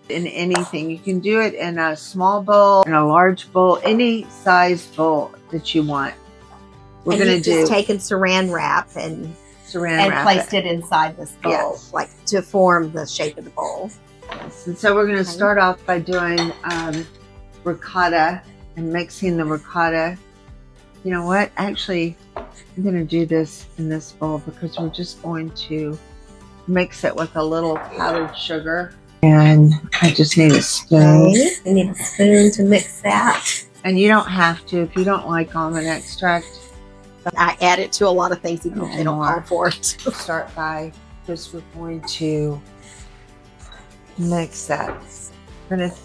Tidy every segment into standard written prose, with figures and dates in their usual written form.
in anything. You can do it in a small bowl, in a large bowl, any size bowl that you want. We're going to just taken saran wrap and placed it inside this bowl, yes, like to form the shape of the bowl. Yes. And so we're going to start off by doing ricotta and mixing the ricotta. You know what? Actually, I'm going to do this in this bowl because we're just going to mix it with a little powdered sugar. And I just need a spoon. Okay. I need a spoon to mix that. And you don't have to if you don't like almond extract. I add it to a lot of things even if they don't call for it. Start by just we're going to mix that. We're going to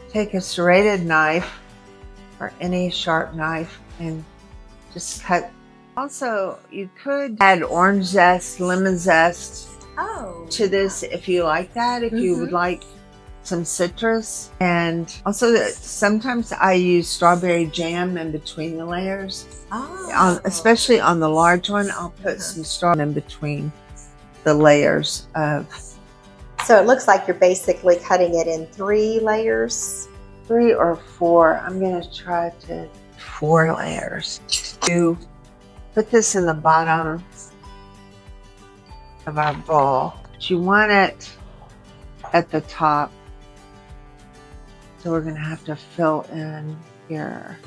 take a serrated knife or any sharp knife and just cut. Also, you could add orange zest, lemon zest to this if you like that, if you would like some citrus. And also sometimes I use strawberry jam in between the layers. Especially on the large one, I'll put some strawberry in between the layers of. So it looks like you're basically cutting it in 3 layers. 3 or 4. I'm going to try to 4 layers. To put this in the bottom of our bowl. You want it at the top. So we're going to have to fill in here.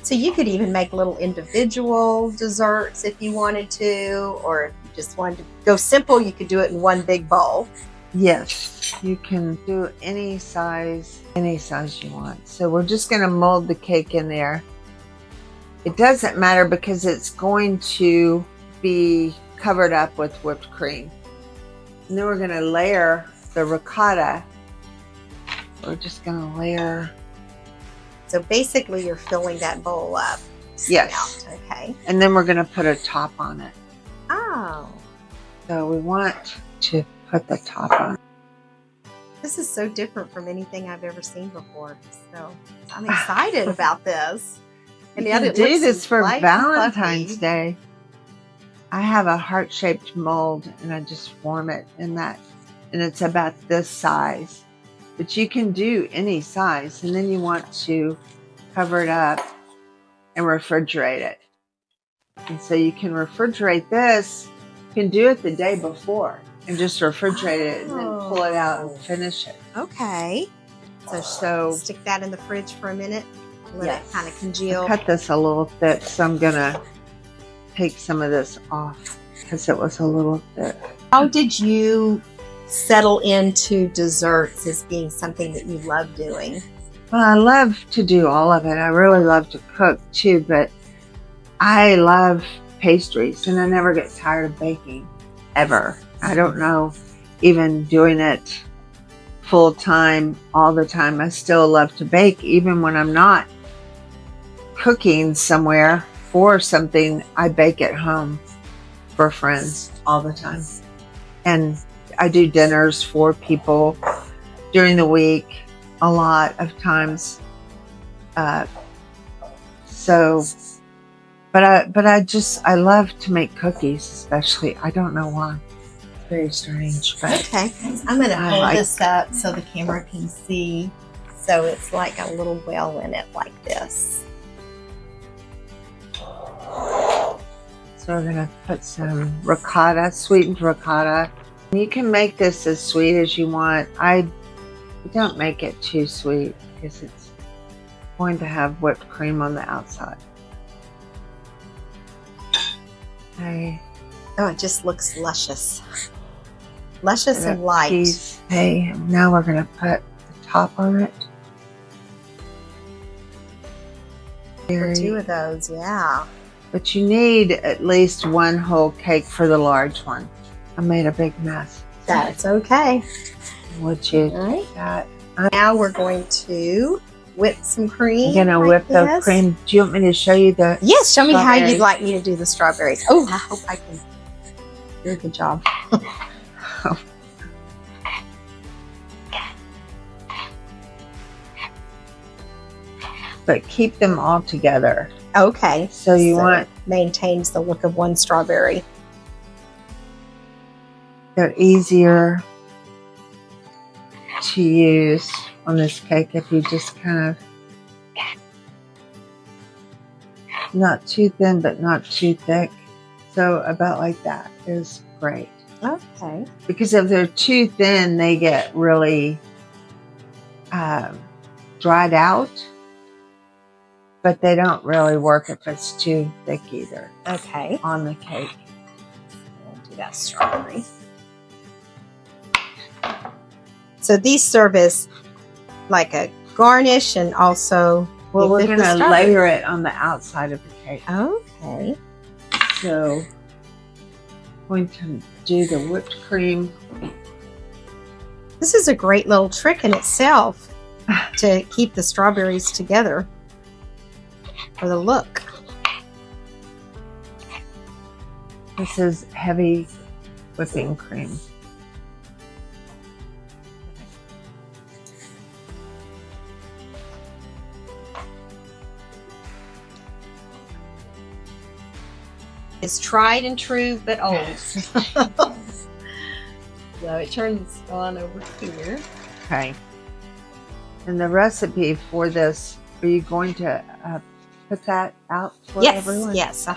So you could even make little individual desserts if you wanted to, or if you just wanted to go simple, you could do it in one big bowl. Yes, you can do any size you want. So we're just going to mold the cake in there. It doesn't matter because it's going to be covered up with whipped cream. And then we're going to layer the ricotta. We're just going to layer. So basically you're filling that bowl up. Yes. Okay. And then we're going to put a top on it. Oh. So we want to put the top on. This is so different from anything I've ever seen before. So I'm excited about this. And you can do this for Valentine's Day. I have a heart-shaped mold and I just form it in that. And it's about this size. But you can do any size. And then you want to cover it up and refrigerate it. And so you can refrigerate this. You can do it the day before and just refrigerate it and then pull it out and finish it. Okay. So stick that in the fridge for a minute. Let it kind of congeal. I cut this a little thick, so I'm going to take some of this off because it was a little thick. How did you settle into desserts as being something that you love doing? Well, I love to do all of it. I really love to cook too, but I love pastries and I never get tired of baking, ever. I don't know, even doing it full time, all the time. I still love to bake, even when I'm not cooking somewhere for something. I bake at home for friends all the time. And I do dinners for people during the week a lot of times. But I love to make cookies, especially. I don't know why. It's very strange. But okay. I'm going to hold this up so the camera can see. So it's like a little well in it like this. So we're going to put some ricotta, sweetened ricotta. You can make this as sweet as you want. I don't make it too sweet because it's going to have whipped cream on the outside. Okay. Oh, it just looks luscious. Luscious and light. Okay, now we're going to put the top on it. For 2 of those, yeah. But you need at least 1 whole cake for the large one. I made a big mess. That's okay. Would you take that? Now we're going to whip some cream. You're going to whip the cream. Do you want me to show you the Yes, show me how you'd like me to do the strawberries. Oh, I hope I can do a good job. But keep them all together. Okay. So you want... maintains the look of one strawberry. They're easier to use on this cake if you just kind of, not too thin but not too thick. So about like that is great. Okay. Because if they're too thin, they get really dried out. But they don't really work if it's too thick either. Okay. On the cake. We'll do that strawberry. So these serve as like a garnish and also. Well, we're going to layer it on the outside of the cake. Okay. So, I'm going to do the whipped cream. This is a great little trick in itself to keep the strawberries together for the look. This is heavy whipping cream. It's tried and true, but old. So it turns on over here. Okay. And the recipe for this, are you going to put that out for everyone? Yes,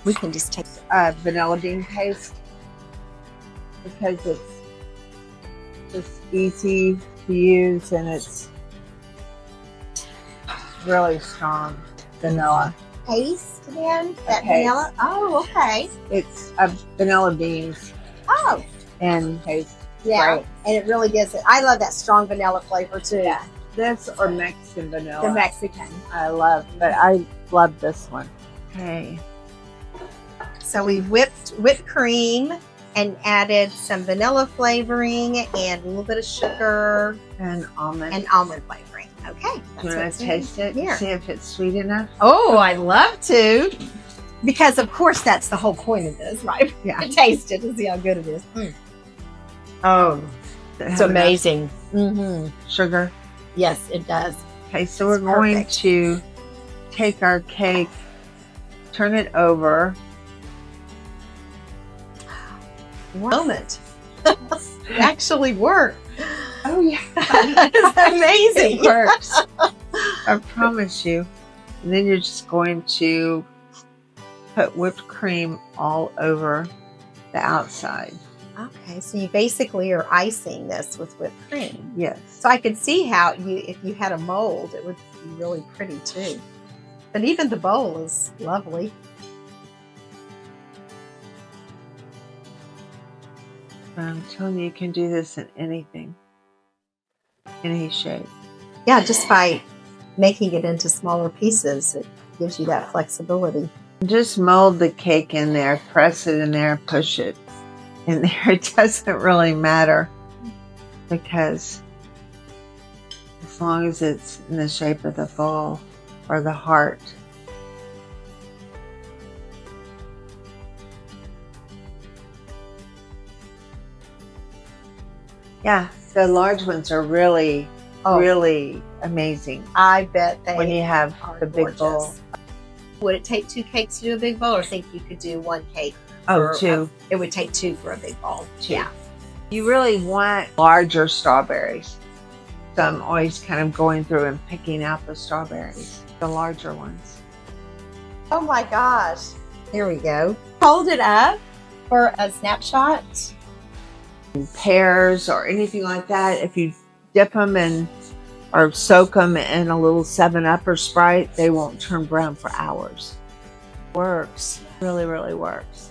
We can just take vanilla bean paste because it's just easy to use and it's really strong vanilla. paste again. That Okay. vanilla. Oh, okay. It's vanilla beans Oh, and paste. yeah. Right. And it really gives it. I love that strong vanilla flavor too. Yeah. This or Mexican vanilla. The Mexican. I love, but I love this one. Okay. So we whipped cream and added some vanilla flavoring and a little bit of sugar And almond. and almond flavoring. Okay. Do you want to taste it? Here. See if it's sweet enough? Oh, I love to. Because of course that's the whole point of this, right? Yeah. To taste it to see how good it is. Oh. It's amazing. Sugar. Yes, it does. Okay, so we're It's going perfect. to take our cake, turn it over. Moment. It actually worked. Oh, yeah. It's amazing. It works. I promise you. And then you're just going to put whipped cream all over the outside. Okay, so you basically are icing this with whipped cream. Yes. So I could see how if you had a mold, it would be really pretty too. But even the bowl is lovely. I'm telling you can do this in anything. Any shape. Yeah, just by making it into smaller pieces, it gives you that flexibility. Just mold the cake in there, press it in there, push it in there. It doesn't really matter because as long as it's in the shape of the ball or the heart. Yeah, the large ones are really, really amazing I bet they when you have are the big bowl. gorgeous. Would it take 2 cakes to do a big bowl, or think you could do 1 cake? Oh, for 2. It would take 2 for a big bowl. 2. Yeah. You really want larger strawberries. So I'm always kind of going through and picking out the strawberries, the larger ones. Oh my gosh. Here we go. Hold it up for a snapshot. Pears or anything like that, if you dip them in or soak them in a little 7-Up or Sprite, they won't turn brown for hours. Works. Really, really works.